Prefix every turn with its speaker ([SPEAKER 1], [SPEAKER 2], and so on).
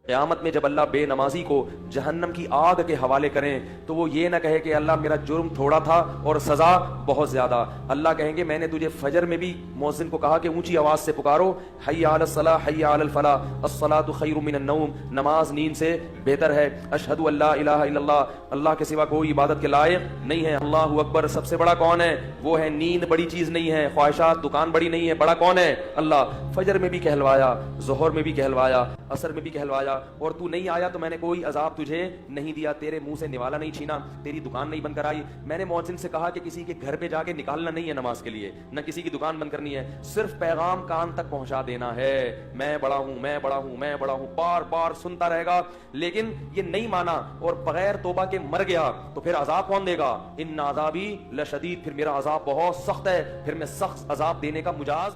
[SPEAKER 1] क़यामत में जब अल्लाह बेनमाजी को जहन्नम की आग के हवाले करें तो वो ये ना कहे कि अल्लाह मेरा जुर्म थोड़ा था और सजा बहुत ज्यादा। अल्लाह कहेंगे मैंने तुझे फजर में भी मुअज्जिन को कहा कि ऊंची आवाज से पुकारो, हय्या अलस सलाह हय्या अलल फलाह, अस्सलातु खैरुम मिनन नौम, नमाज नींद से बेहतर है। अशहदु अल्ला इलाहा इल्लल्लाह, अल्लाह के सिवा कोई इबादत के लायक नहीं है। अल्लाहु अकबर, सबसे बड़ा कौन है? वो है। नींद बड़ी चीज नहीं है, ख्वाहिशात दुकान बड़ी नहीं है, बड़ा कौन है? अल्लाह। फजर में भी कहलवाया, जोहर में भी कहलवाया, असर में भी कहलवाया, और तू नहीं आया तो मैंने कोई अजाब तुझे नहीं दिया, तेरे मुंह से निवाला नहीं छीना, तेरी दुकान नहीं बंद कराई। मैंने मुअज्जिन से कहा कि किसी के घर पे जाके निकालना नहीं है नमाज के लिए, न किसी की दुकान बंद करनी है, सिर्फ पैगाम कान तक पहुंचा देना है। मैं बड़ा हूं, मैं बड़ा हूं, मैं बड़ा हूं, बार बार सुनता रहेगा। लेकिन ये नहीं माना और बगैर तौबा के मर गया तो फिर अजाब कौन देगा? इन्ना अज़ाबी लशदीद, फिर मेरा अजाब बहुत सख्त है, फिर मैं सख्त अजाब देने का मुजाज